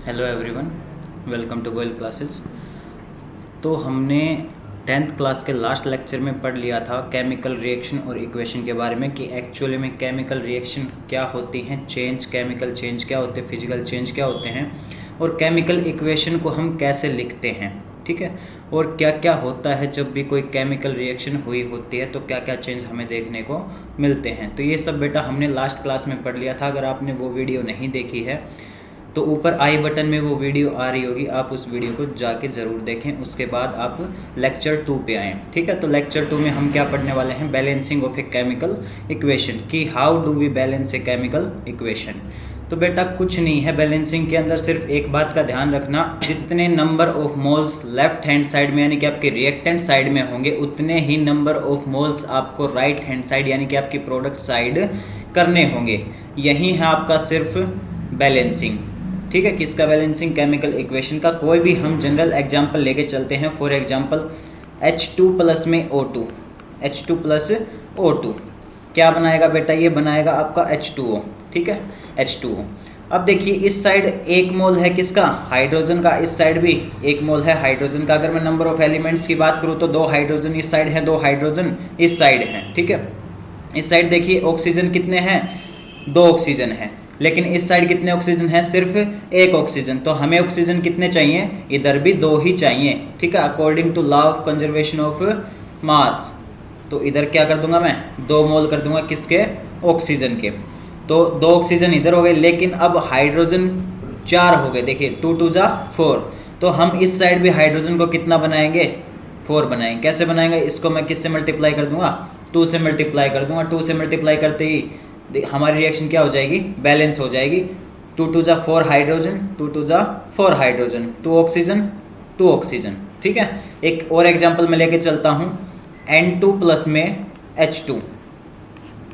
Hello everyone, welcome to Goyal classes. तो हमने 10th class के लास्ट लेक्चर में पढ़ लिया था केमिकल रिएक्शन और इक्वेशन के बारे में कि एक्चुअली में केमिकल रिएक्शन क्या होती हैं, केमिकल चेंज क्या होते हैं, फिजिकल चेंज क्या होते हैं और केमिकल इक्वेशन को हम कैसे लिखते हैं। ठीक है, और क्या क्या होता है जब भी कोई केमिकल रिएक्शन हुई होती है तो क्या क्या चेंज हमें देखने को मिलते हैं। तो ये सब बेटा हमने लास्ट क्लास में पढ़ लिया था। अगर आपने वो वीडियो नहीं देखी है तो ऊपर आई बटन में वो वीडियो आ रही होगी, आप उस वीडियो को जाके ज़रूर देखें। उसके बाद आप लेक्चर 2 पे आएँ। ठीक है, तो लेक्चर 2 में हम क्या पढ़ने वाले हैं, balancing of a chemical equation, कि how do we balance a chemical equation. तो बेटा कुछ नहीं है बैलेंसिंग के अंदर, सिर्फ एक बात का ध्यान रखना, जितने number of moles left hand side में यानी कि आपके रिएक्टेंट साइड में होंगे उतने ही नंबर ऑफ मोल्स आपको राइट हैंड साइड यानी कि आपकी प्रोडक्ट साइड करने होंगे। यही है आपका सिर्फ बैलेंसिंग। ठीक है, किसका बैलेंसिंग, केमिकल इक्वेशन का। कोई भी हम जनरल एग्जांपल लेके चलते हैं। फॉर एग्जांपल H2 प्लस में O2, H2 प्लस O2 क्या बनाएगा बेटा, ये बनाएगा आपका H2O। ठीक है, H2O। अब देखिए इस साइड एक मोल है किसका, हाइड्रोजन का, इस साइड भी एक मोल है हाइड्रोजन का। अगर मैं नंबर ऑफ एलिमेंट्स की बात करूँ तो 2 हाइड्रोजन इस साइड है, 2 हाइड्रोजन इस साइड है। ठीक है, इस साइड देखिए ऑक्सीजन कितने हैं, 2 ऑक्सीजन है, लेकिन इस साइड कितने ऑक्सीजन है, सिर्फ 1 ऑक्सीजन। तो हमें ऑक्सीजन कितने चाहिए, इधर भी 2 ही चाहिए। ठीक है, according to law of conservation of mass. तो इधर क्या कर दूंगा मैं, 2 मोल कर दूंगा किसके, ऑक्सीजन के। तो 2 ऑक्सीजन इधर हो गए, लेकिन अब हाइड्रोजन 4 हो गए। देखिए 2 2 जा 4। तो हम इस साइड भी हाइड्रोजन को कितना बनाएंगे, 4 बनाएंगे। कैसे बनाएंगे, इसको मैं किससे मल्टीप्लाई कर दूंगा, 2 से मल्टीप्लाई कर दूंगा। 2 से मल्टीप्लाई करते ही हमारी रिएक्शन क्या हो जाएगी, बैलेंस हो जाएगी। 2 2 जा 4 हाइड्रोजन, 2 2 जा 4 हाइड्रोजन, 2 ऑक्सीजन 2 ऑक्सीजन। ठीक है, एक और एग्जांपल मैं लेके चलता हूँ, N2 प्लस में H2,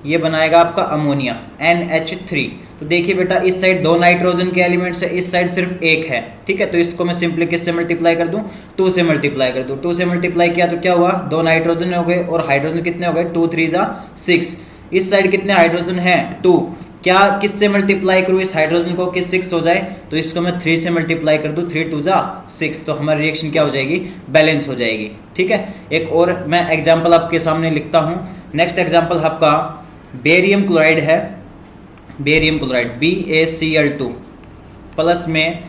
ये बनाएगा आपका अमोनिया NH3। तो देखिए बेटा इस साइड 2 नाइट्रोजन के एलिमेंट्स है, इस साइड सिर्फ 1 है। ठीक है, तो इसको मैं सिंपली किससे मल्टीप्लाई कर दूं, 2 से मल्टीप्लाई कर दूं। 2 से मल्टीप्लाई किया तो क्या हुआ, 2 नाइट्रोजन हो गए और हाइड्रोजन कितने हो गए, 2 3 जा 6। इस साइड कितने हाइड्रोजन है, 2। क्या किससे मल्टीप्लाई करूँ इस हाइड्रोजन को कि 6 हो जाए, तो इसको मैं 3 से मल्टीप्लाई कर दूँ, 3 2 जा 6। तो हमारी रिएक्शन क्या हो जाएगी, बैलेंस हो जाएगी। ठीक है, एक और मैं एग्जाम्पल आपके सामने लिखता हूँ। नेक्स्ट एग्जाम्पल आपका बेरियम क्लोराइड है, बेरियम क्लोराइड BaCl2 प्लस में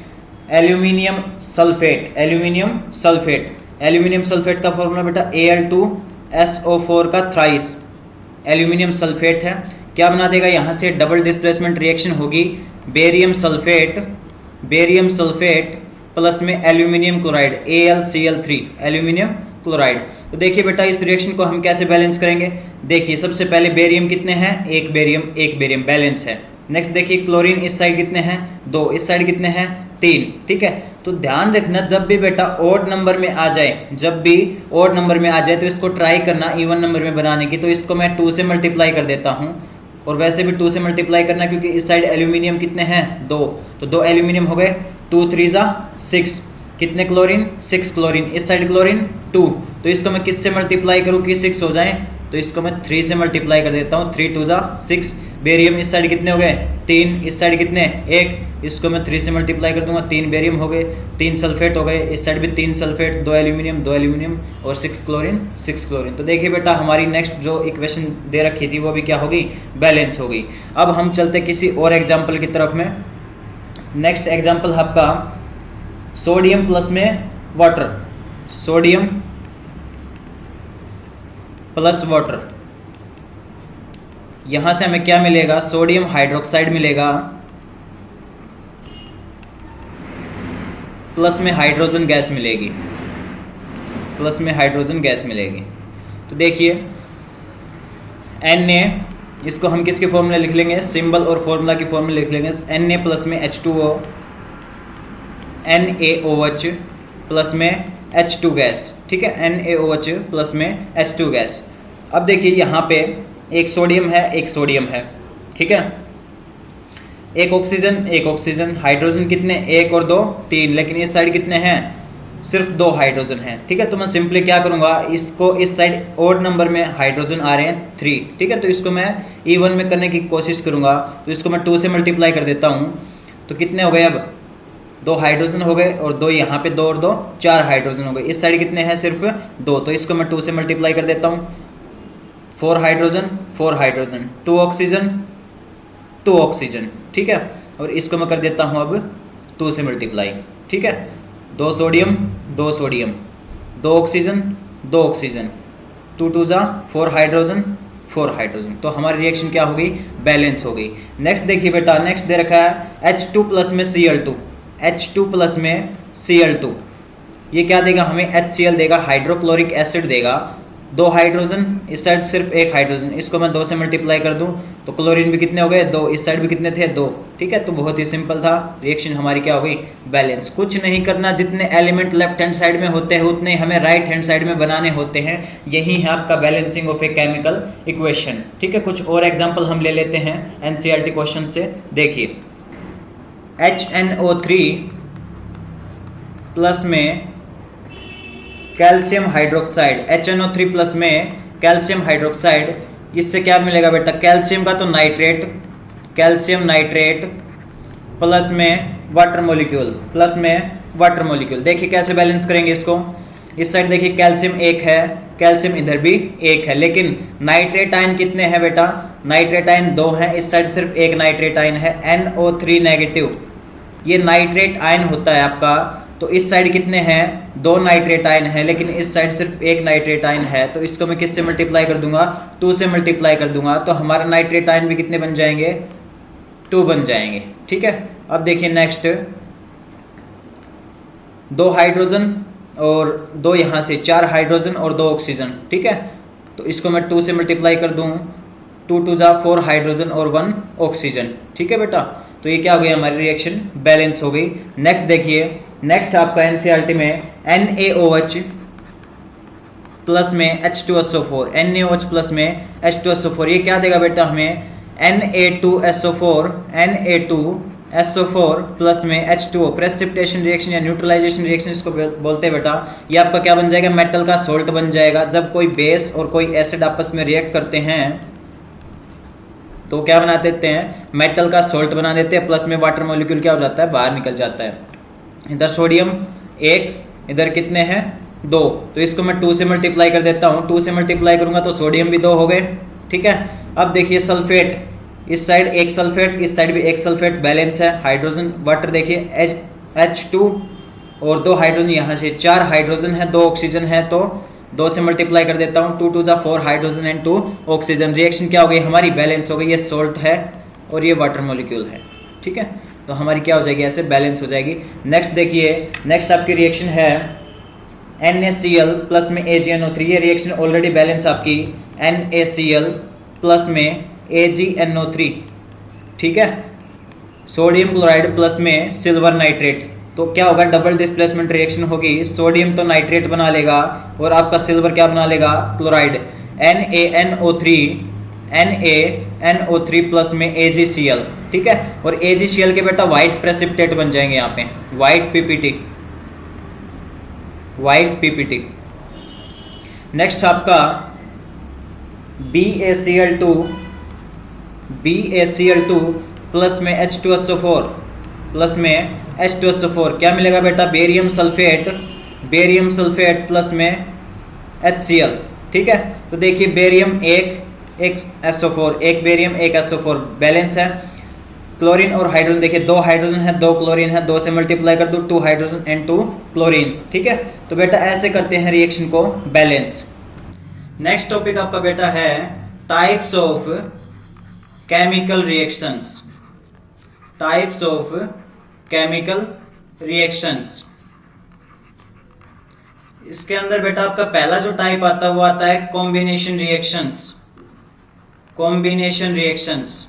aluminium sulphate, aluminium sulphate. Aluminium sulphate का फॉर्मूला बेटा Al2SO4 का थ्राइस एल्यूमिनियम सल्फेट है। क्या बना देगा, यहाँ से डबल डिस्प्लेसमेंट रिएक्शन होगी, barium sulphate, barium sulphate plus में aluminium chloride AlCl3, aluminium chloride. तो देखिए बेटा इस रिएक्शन को हम कैसे बैलेंस करेंगे। देखिए सबसे पहले बेरियम कितने हैं, एक बेरियम बैलेंस है। नेक्स्ट देखिए क्लोरीन इस साइड कितने हैं, 2, इस साइड कितने हैं, 3। ठीक है, तो ध्यान रखना जब भी बेटा ऑड नंबर में आ जाए, जब भी ऑड नंबर में आ जाए तो इसको ट्राई करना इवन नंबर में बनाने की। तो इसको मैं 2 से मल्टीप्लाई कर देता हूँ, और वैसे भी 2 से मल्टीप्लाई करना क्योंकि इस साइड एल्यूमिनियम कितने हैं, 2। तो 2 एल्यूमिनियम हो गए, 2 3 जा 6। कितने क्लोरीन, 6 क्लोरीन, इस साइड क्लोरीन 2। तो इसको मैं किससे मल्टीप्लाई करूँ कि 6 हो जाए, तो इसको मैं 3 से मल्टीप्लाई कर देता हूँ, 3 2 जा 6। बेरियम इस साइड कितने हो गए, 3, इस साइड कितने, 1। इसको मैं 3 से मल्टीप्लाई कर दूंगा, 3 बेरियम हो गए, 3 सल्फेट हो गए, इस साइड भी 3 सल्फेट, 2 एल्यूमिनियम और 6 क्लोरीन 6 क्लोरीन। तो देखिए बेटा हमारी नेक्स्ट जो इक्वेशन दे रखी थी वो भी क्या होगी, बैलेंस होगी। अब हम चलते किसी और एग्जाम्पल की तरफ में। नेक्स्ट एग्जाम्पल आपका सोडियम प्लस में वाटर, सोडियम प्लस वाटर। यहां से हमें क्या मिलेगा, सोडियम हाइड्रोक्साइड मिलेगा प्लस में हाइड्रोजन गैस मिलेगी, प्लस में हाइड्रोजन गैस मिलेगी। तो देखिए Na, इसको हम किसके फॉर्मूले लिख लेंगे, सिंबल और फॉर्मूला की फॉर्मूले लिख लेंगे। Na प्लस में H2O, NaOH प्लस में H2 गैस। ठीक है, NaOH प्लस में H2 गैस। अब देखिए यहाँ पे एक सोडियम है, एक सोडियम है। ठीक है, एक ऑक्सीजन, हाइड्रोजन कितने, 1 और 2 3, लेकिन इस साइड कितने हैं, सिर्फ 2 हाइड्रोजन हैं। ठीक है, तो मैं सिंपली क्या करूँगा, इसको इस साइड ओड नंबर में हाइड्रोजन आ रहे हैं 3। ठीक है, तो इसको मैं इवन में करने की कोशिश करूँगा। तो इसको मैं 2 से मल्टीप्लाई कर देता हूँ, तो कितने हो गए अब दो हाइड्रोजन हो गए और दो यहाँ पे, दो और दो 4 हाइड्रोजन हो गए। इस साइड कितने हैं, सिर्फ 2, तो इसको मैं 2 से मल्टीप्लाई कर देता हूँ। 4 हाइड्रोजन 4 हाइड्रोजन, 2 ऑक्सीजन 2 ऑक्सीजन, ठीक है। और इसको मैं कर देता हूँ अब 2 से मल्टीप्लाई, ठीक है। 2 सोडियम 2 सोडियम, 2 ऑक्सीजन 2 ऑक्सीजन, 2 2 जा 4 हाइड्रोजन 4 हाइड्रोजन। तो हमारी रिएक्शन क्या हो गई, बैलेंस हो गई। नेक्स्ट देखिए बेटा, नेक्स्ट दे रखा है H2 प्लस में Cl2, H2 प्लस में Cl2, ये क्या देगा हमें, HCl देगा, हाइड्रोक्लोरिक एसिड देगा। 2 हाइड्रोजन, इस साइड सिर्फ 1 हाइड्रोजन, इसको मैं 2 से मल्टीप्लाई कर दूं तो क्लोरीन भी कितने हो गए, 2, इस साइड भी कितने थे, 2, ठीक है। तो बहुत ही सिंपल था, रिएक्शन हमारी क्या हो गई, बैलेंस। कुछ नहीं करना, जितने एलिमेंट लेफ्ट हैंड साइड में होते हैं उतने हमें राइट हैंड साइड में बनाने होते हैं। यही है आपका balancing of a chemical equation, ठीक है। कुछ और एग्जाम्पल हम ले लेते हैं NCERT क्वेश्चन से। देखिए HNO3 प्लस में कैल्शियम हाइड्रोक्साइड, HNO3 प्लस में कैल्शियम हाइड्रोक्साइड, इससे क्या मिलेगा बेटा, कैल्शियम का तो नाइट्रेट, कैल्शियम नाइट्रेट प्लस में वाटर मॉलिक्यूल, प्लस में वाटर मॉलिक्यूल। देखिए कैसे बैलेंस करेंगे इसको। इस साइड देखिए कैल्शियम 1 है, कैल्शियम इधर भी 1 है, लेकिन नाइट्रेट आयन कितने हैं बेटा, नाइट्रेट आयन 2 हैं, इस साइड सिर्फ 1 नाइट्रेट आयन है, NO3 नेगेटिव, ये नाइट्रेट आयन होता है आपका। तो इस साइड कितने हैं, 2 नाइट्रेट आयन है, लेकिन इस साइड सिर्फ 1 नाइट्रेट आयन है, तो इसको मैं किससे मल्टीप्लाई कर दूंगा, 2 से मल्टीप्लाई कर दूंगा। तो हमारा नाइट्रेट आयन भी कितने बन जाएंगे, 2 बन जाएंगे, ठीक है। अब देखिए नेक्स्ट, 2 हाइड्रोजन और 2 यहाँ से 4 हाइड्रोजन और 2 ऑक्सीजन, ठीक है। तो इसको मैं 2 से मल्टीप्लाई कर दूँ, 2 2 जा 4 हाइड्रोजन और 1 ऑक्सीजन, ठीक है बेटा। तो ये क्या हो गई, हमारी रिएक्शन बैलेंस हो गई। नेक्स्ट देखिए, नेक्स्ट आपका NCERT में NaOH प्लस में H2SO4, NaOH प्लस में H2SO4, ये क्या देगा बेटा हमें, Na2SO4, Na2SO4 प्लस में H2O, प्रेसिपिटेशन रिएक्शन या न्यूट्रलाइजेशन रिएक्शन इसको बोलते हैं बेटा। ये आपका क्या बन जाएगा, मेटल का सोल्ट बन जाएगा। जब कोई बेस और कोई एसिड आपस में रिएक्ट करते हैं तो क्या बना देते हैं, मेटल का सोल्ट बना देते हैं, प्लस में वाटर मॉलिक्यूल क्या हो जाता है, बाहर निकल जाता है। इधर सोडियम 1, इधर कितने हैं, 2, तो इसको मैं 2 से मल्टीप्लाई कर देता हूँ। 2 से मल्टीप्लाई करूंगा तो सोडियम भी 2 हो गए, ठीक है। अब देखिए सल्फेट, इस साइड 1 सल्फेट, इस साइड भी 1 सल्फेट, बैलेंस है। हाइड्रोजन वाटर देखिए H2 और 2 हाइड्रोजन, यहाँ से 4 हाइड्रोजन है, 2 ऑक्सीजन है, तो 2 से मल्टीप्लाई कर देता हूँ, 2 2 जा 4 हाइड्रोजन एंड 2 ऑक्सीजन। रिएक्शन क्या हो गई हमारी, बैलेंस हो गई। ये सोल्ट है और ये वाटर मॉलिक्यूल है, ठीक है। तो हमारी क्या हो जाएगी, ऐसे बैलेंस हो जाएगी। नेक्स्ट देखिए, नेक्स्ट आपकी रिएक्शन है NaCl प्लस में AgNO3, ये रिएक्शन ऑलरेडी बैलेंस आपकी, NaCl प्लस में AgNO3, ठीक है। सोडियम क्लोराइड प्लस में सिल्वर नाइट्रेट, तो क्या होगा, डबल डिस्प्लेसमेंट रिएक्शन होगी। सोडियम तो नाइट्रेट बना लेगा और आपका सिल्वर क्या बना लेगा, क्लोराइड, NaNO3 प्लस में AgCl, ठीक है। और AgCl के बेटा व्हाइट प्रेसिपिटेट बन जाएंगे यहाँ पे, व्हाइट PPT। नेक्स्ट आपका BaCl2 प्लस में H2SO4 प्लस में H2SO4, क्या मिलेगा बेटा, बेरियम सल्फेट प्लस में HCl, ठीक है। तो देखिए barium 1 SO4, 1 barium 1 SO4, balance है। क्लोरीन और हाइड्रोजन देखिए, 2 हाइड्रोजन है, 2 क्लोरीन है, 2 से मल्टीप्लाई कर दो, 2 हाइड्रोजन एंड 2 क्लोरीन, ठीक है। तो बेटा ऐसे करते हैं रिएक्शन को बैलेंस। नेक्स्ट टॉपिक आपका बेटा है types of chemical reactions, types of chemical reactions. इसके अंदर बेटा आपका पहला जो टाइप आता है वो आता है कॉम्बिनेशन रिएक्शंस।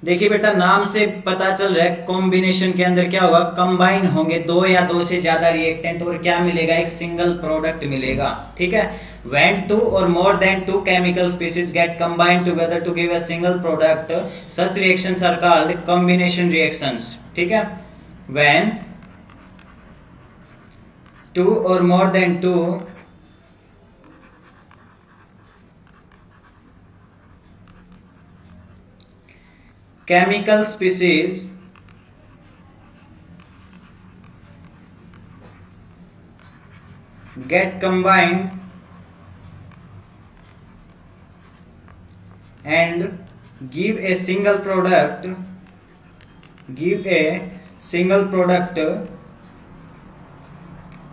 देखिए बेटा नाम से पता चल रहा है कॉम्बिनेशन के अंदर क्या होगा, कंबाइन होंगे 2 या 2 से ज्यादा रिएक्टेंट और क्या मिलेगा, एक सिंगल प्रोडक्ट मिलेगा, ठीक है। When 2 or more than 2 chemical species get combined together to give a single product, such reactions are called combination reactions, ठीक है। When 2 or more than 2 chemical species get combined and give a single product,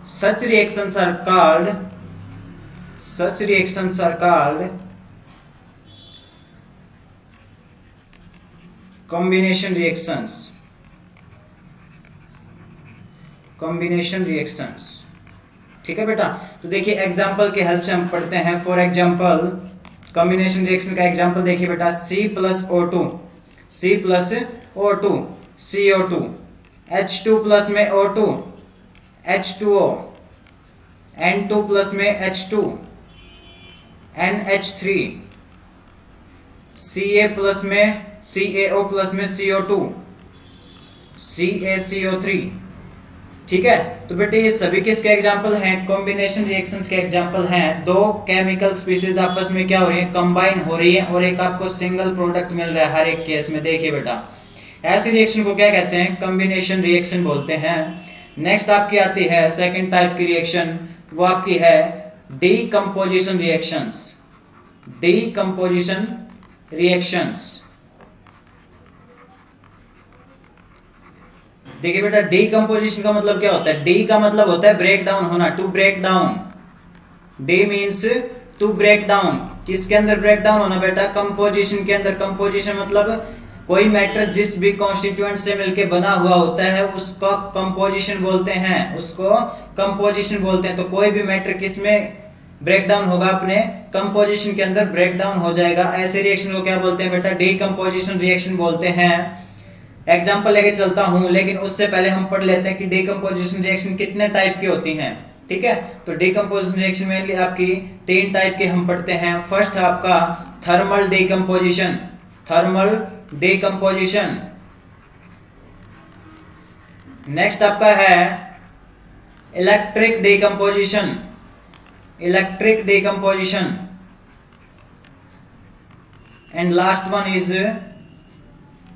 such reactions are called combination reactions. ठीक है बेटा, तो देखिए example के help से हम पढ़ते हैं. फॉर एग्जाम्पल कॉम्बिनेशन रिएक्शन का एग्जाम्पल देखिए बेटा, C plus O2, CO2, H2 plus में O2, H2O, N2 प्लस में H2, NH3, CaO प्लस में CO2, CaCO3. ठीक है, तो बेटे ये सभी किसके एग्जाम्पल हैं? कॉम्बिनेशन रिएक्शंस के एग्जाम्पल हैं. दो केमिकल स्पीशीज आपस में क्या हो रही है? कंबाइन हो रही है और एक आपको सिंगल प्रोडक्ट मिल रहा है हर एक केस में. देखिए बेटा, ऐसी रिएक्शन को क्या कहते हैं? कॉम्बिनेशन रिएक्शन बोलते हैं. नेक्स्ट आपकी आती है सेकंड टाइप की रिएक्शन, वो आपकी है डीकंपोजिशन रिएक्शंस. देखिए बेटा, डीकंपोजिशन का मतलब क्या होता है? डी का मतलब होता है ब्रेक डाउन होना, to break down. De means to break down. किसके अंदर ब्रेक डाउन होना बेटा? कंपोजिशन के अंदर. कंपोजिशन मतलब कोई मैटर जिस भी कॉन्स्टिट्यूएंट से मिलके बना हुआ होता है उसको कंपोजिशन बोलते हैं, तो कोई भी मैटर किस में ब्रेक डाउन होगा? अपने कंपोजिशन के अंदर ब्रेक डाउन हो जाएगा. ऐसे रिएक्शन को क्या बोलते हैं बेटा? डीकंपोजिशन रिएक्शन बोलते हैं. एग्जाम्पल लेके चलता हूं, लेकिन उससे पहले हम पढ़ लेते हैं कि डीकंपोजिशन रिएक्शन कितने टाइप की होती हैं. ठीक है, तो डीकंपोजिशन रिएक्शन में आपकी 3 टाइप के हम पढ़ते हैं. फर्स्ट है आपका थर्मल डीकंपोजिशन. नेक्स्ट आपका है electric decomposition. And last one is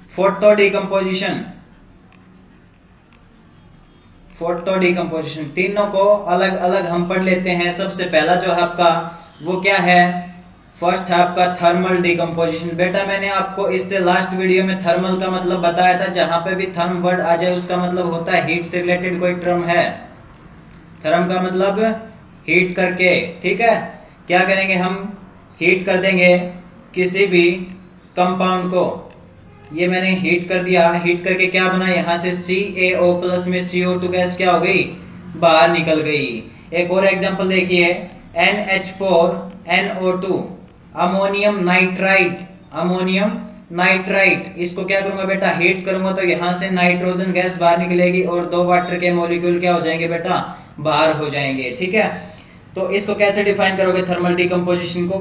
photo decomposition. तीनों को अलग अलग हम पढ़ लेते हैं. सबसे पहला जो है आपका वो क्या है? फर्स्ट है आपका थर्मल डीकंपोजिशन. बेटा मैंने आपको इससे लास्ट वीडियो में थर्मल का मतलब बताया था. जहां पे भी थर्म वर्ड आ जाए उसका मतलब होता है हीट से रिलेटेड कोई टर्म है. थर्म का मतलब हीट करके. ठीक है, क्या करेंगे हम? हीट कर देंगे किसी भी कंपाउंड को. ये मैंने हीट कर दिया. हीट करके क्या बना? यहाँ से CaO प्लस में CO2 गैस क्या हो गई? बाहर निकल गई. एक और एग्जांपल देखिए, NH4NO2, अमोनियम नाइट्राइट. इसको क्या करूंगा बेटा? हीट करूंगा तो यहाँ से नाइट्रोजन गैस बाहर निकलेगी और 2 वाटर के मॉलिक्यूल क्या हो जाएंगे बेटा? बाहर हो जाएंगे. ठीक है, तो इसको कैसे डिफाइन करोगे थर्मल डीकंपोजिशन को?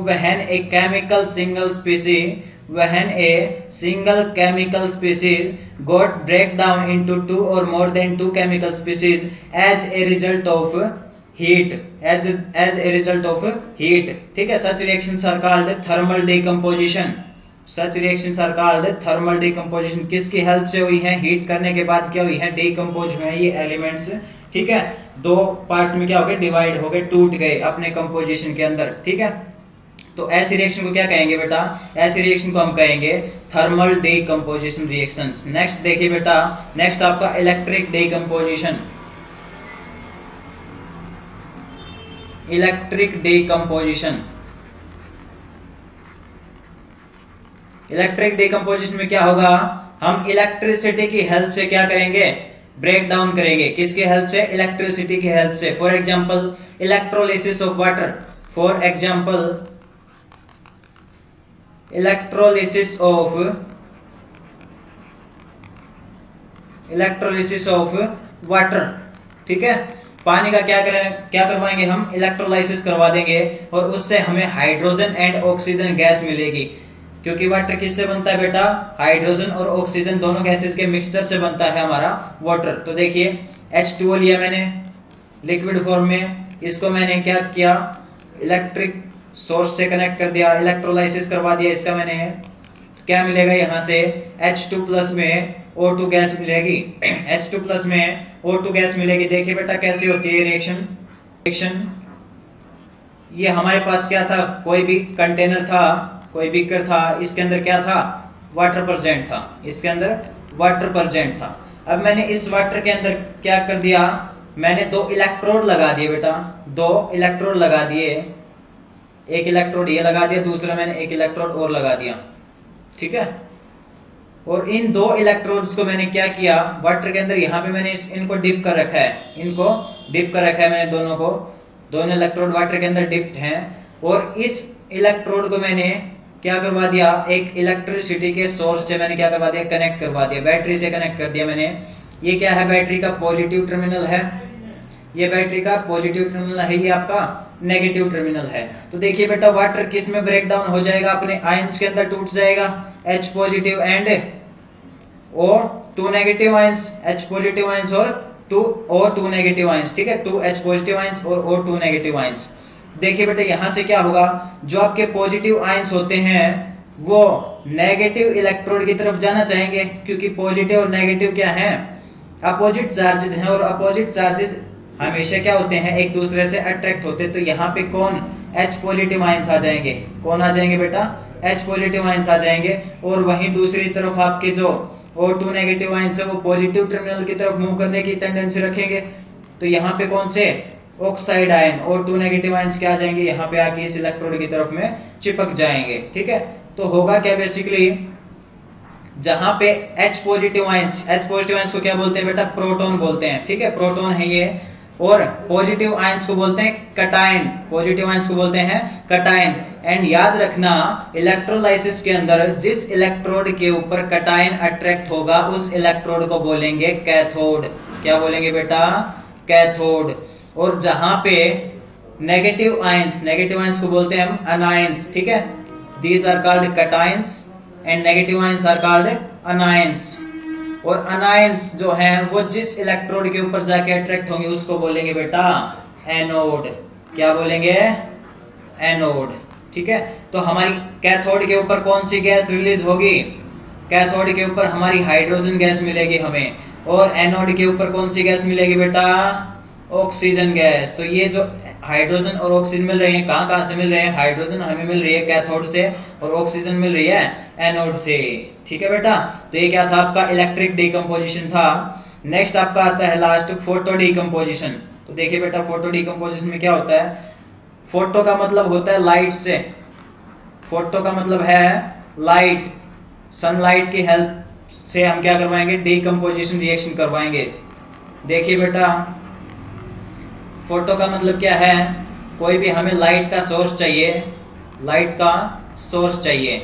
When a single chemical species got break down into 2 or more than 2 chemical species as a result of heat. ठीक है, such reactions are called thermal decomposition. किसकी हेल्प से हुई है? हीट करने के बाद क्या हुई है? डिकम्पोज हुए हैं ये एलिमेंट्स. ठीक है, 2 पार्ट्स में क्या हो गए? डिवाइड हो गए, टूट गए अपने कंपोजिशन के अंदर. ठीक है, तो ऐसी रिएक्शन को क्या कहेंगे बेटा? ऐसी रिएक्शन को हम कहेंगे थर्मल डीकंपोजिशन रिएक्शंस. नेक्स्ट देखिए बेटा, नेक्स्ट आपका इलेक्ट्रिक डीकंपोजिशन. इलेक्ट्रिक डीकंपोजिशन में क्या होगा? हम इलेक्ट्रिसिटी की हेल्प से क्या करेंगे? ब्रेक डाउन करेंगे. किसकी हेल्प से? इलेक्ट्रिसिटी की हेल्प से. For example electrolysis of water. Electrolysis of water. ठीक है, पानी का क्या करवाएंगे हम? इलेक्ट्रोलाइसिस करवा देंगे और उससे हमें हाइड्रोजन एंड ऑक्सीजन गैस मिलेगी. क्योंकि वाटर किससे बनता है बेटा? हाइड्रोजन और ऑक्सीजन दोनों गैसेस के मिक्सचर से बनता है हमारा वाटर. तो देखिए H2O लिया मैंने लिक्विड फॉर्म में. इसको मैंने क्या किया? इलेक्ट्रिक सोर्स से कनेक्ट कर दिया, इलेक्ट्रोलाइसिस करवा दिया इसका मैंने. क्या मिलेगा यहाँ से, H2 प्लस में O2 गैस मिलेगी। H2 प्लस में O2 गैस मिलेगी। देखिए बेटा कैसी होती है रिएक्शन। ये हमारे पास क्या था, कोई भी कंटेनर था, कोई बीकर था, इसके अंदर क्या था, वाटर प्रेजेंट था, इसके अंदर वाटर प्रेजेंट था। अब मैंने इस वाटर के अंदर क्या कर दिया, मैंने 2 इलेक्ट्रोड लगा दिए बेटा, 2 इलेक्ट्रोड लगा दिए, एक इलेक्ट्रोड ये लगा दिया, दूसरा मैंने एक इलेक्ट्रोड और लगा दिया, ठीक है। और इन 2 इलेक्ट्रोड्स को मैंने क्या किया, वाटर के अंदर यहाँ पे मैंने इनको डिप कर रखा है, इनको डिप कर रखा है मैंने दोनों को, दोनों इलेक्ट्रोड वाटर के अंदर डिप्ड हैं। और इस इलेक्ट्रोड को मैंने क्या करवा दिया, एक इलेक्ट्रिसिटी के सोर्स से मैंने क्या करवा दिया, कनेक्ट करवा दिया, बैटरी से कनेक्ट कर दिया मैंने। ये क्या है, बैटरी का पॉजिटिव टर्मिनल है, ये बैटरी का पॉजिटिव टर्मिनल है, ये आपका नेगेटिव टर्मिनल है। तो देखिए बेटा वाटर किस में ब्रेक डाउन हो जाएगा, अपने आयंस के अंदर टूट जाएगा, H positive and O2 negative ions, H positive ions और O2 नेगेटिव आयंस, ठीक है, 2H पॉजिटिव आयंस और O2 नेगेटिव आयंस। देखिए बेटा यहाँ से क्या होगा, जो आपके पॉजिटिव आयंस होते हैं वो नेगेटिव इलेक्ट्रोड की तरफ जाना चाहेंगे, क्योंकि पॉजिटिव और नेगेटिव क्या हैं, अपोजिट चार्जेस हैं, और अपोजिट चार्जेस हमेशा क्या होते हैं, एक दूसरे से अट्रैक्ट होते हैं। तो यहाँ पे कौन, H पॉजिटिव आयंस आ जाएंगे, कौन आ जाएंगे बेटा, H पॉजिटिव आयंस आ जाएंगे। और वहीं दूसरी तरफ आपके जो O2 नेगेटिव आयंस है वो पॉजिटिव टर्मिनल की तरफ मूव करने की टेंडेंसी रखेंगे। तो यहाँ पे कौन से, oxide ion, O2 negative ions क्या आ जाएंगे, यहाँ पे आके इस इलेक्ट्रोड की तरफ में चिपक जाएंगे, ठीक है। तो होगा क्या, बेसिकली जहां पे H पॉजिटिव आयंस को क्या बोलते हैं बेटा, प्रोटॉन बोलते हैं, ठीक है, प्रोटॉन है ये। और पॉजिटिव आयंस को बोलते हैं कटायन, पॉजिटिव आयंस को बोलते हैं कटायन। एंड याद रखना इलेक्ट्रोलाइसिस के अंदर जिस इलेक्ट्रोड के ऊपर कटायन अट्रैक्ट होगा उस इलेक्ट्रोड को बोलेंगे कैथोड। क्या बोलेंगे बेटा, कैथोड। और जहां पे नेगेटिव आयंस को बोलते हैं हम अनायंस, ठीक है, these are called cations and negative ions are called anions. और अनायंस जो हैं वो जिस इलेक्ट्रोड के ऊपर जाके अट्रैक्ट होंगे उसको बोलेंगे बेटा एनोड। क्या बोलेंगे, एनोड, ठीक है। तो हमारी कैथोड के ऊपर कौन सी गैस रिलीज होगी, कैथोड के ऊपर हमारी हाइड्रोजन गैस मिलेगी हमें, और एनोड के ऊपर कौन सी गैस मिलेगी बेटा, ऑक्सीजन गैस। तो ये जो हाइड्रोजन और ऑक्सीजन मिल रहे हैं, कहाँ से मिल रहे हैं, हाइड्रोजन हमें मिल रही है कैथोड से और ऑक्सीजन मिल रही है एनोड से, ठीक है बेटा। तो ये क्या था, आपका इलेक्ट्रिक डिकम्पोजिशन था। नेक्स्ट आपका आता है लास्ट फोटो डिकम्पोजिशन। तो देखिए बेटा फोटो डिकम्पोजिशन में क्या होता है, फोटो का मतलब होता है लाइट से, फोटो का मतलब है लाइट, सनलाइट की हेल्प से हम क्या करवाएंगे, डिकम्पोजिशन रिएक्शन करवाएंगे। देखिए बेटा फोटो का मतलब क्या है, कोई भी हमें लाइट का सोर्स चाहिए, लाइट का सोर्स चाहिए।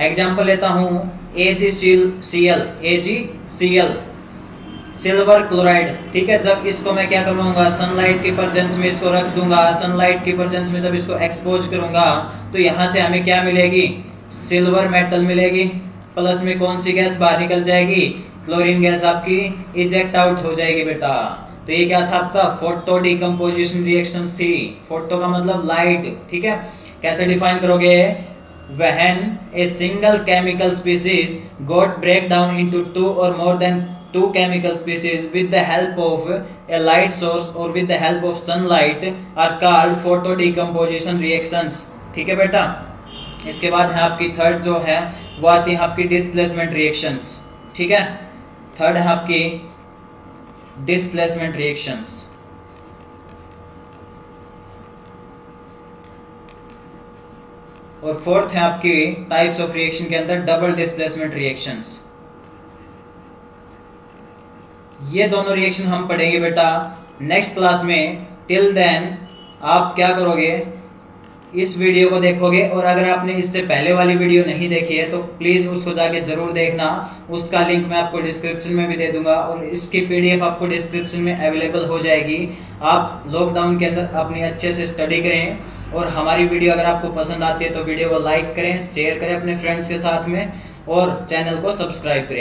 एग्जांपल लेता हूँ AgCl, सिल्वर क्लोराइड, ठीक है। जब इसको मैं क्या करूँगा, सनलाइट की प्रेजेंस में इसको रख दूंगा, सनलाइट की प्रेजेंस में जब इसको एक्सपोज करूंगा तो यहाँ से हमें क्या मिलेगी, सिल्वर मेटल मिलेगी। प्लस में कौन सी गैस बाहर निकल जाएगी, क्लोरीन गैस आपकी इजेक्ट आउट हो जाएगी बेटा। तो ये क्या था आपका, फोटो डिकम्पोजिशन रिएक्शंस थी। फोटो का मतलब लाइट, ठीक है। कैसे डिफाइन करोगे, when a single chemical species got break down into 2 or more than 2 chemical species with the help of a light source or with the help of sunlight are called photo decomposition reactions, ठीक है बेटा। इसके बाद है आपकी third जो है वो आती है आपकी डिस्प्लेसमेंट रिएक्शंस, ठीक है। थर्ड है आपकी डिस्प्लेसमेंट रिएक्शंस। और फोर्थ है आपकी टाइप्स ऑफ रिएक्शन के अंदर डबल डिस्प्लेसमेंट रिएक्शंस। ये दोनों रिएक्शन हम पढ़ेंगे बेटा नेक्स्ट क्लास में। टिल देन आप क्या करोगे, इस वीडियो को देखोगे, और अगर आपने इससे पहले वाली वीडियो नहीं देखी है तो प्लीज़ उसको जाके ज़रूर देखना। उसका लिंक मैं आपको डिस्क्रिप्शन में भी दे दूंगा और इसकी PDF आपको डिस्क्रिप्शन में अवेलेबल हो जाएगी। आप लॉकडाउन के अंदर अपनी अच्छे से स्टडी करें, और हमारी वीडियो अगर आपको पसंद आती है तो वीडियो को लाइक करें, शेयर करें अपने फ्रेंड्स के साथ में, और चैनल को सब्सक्राइब करें।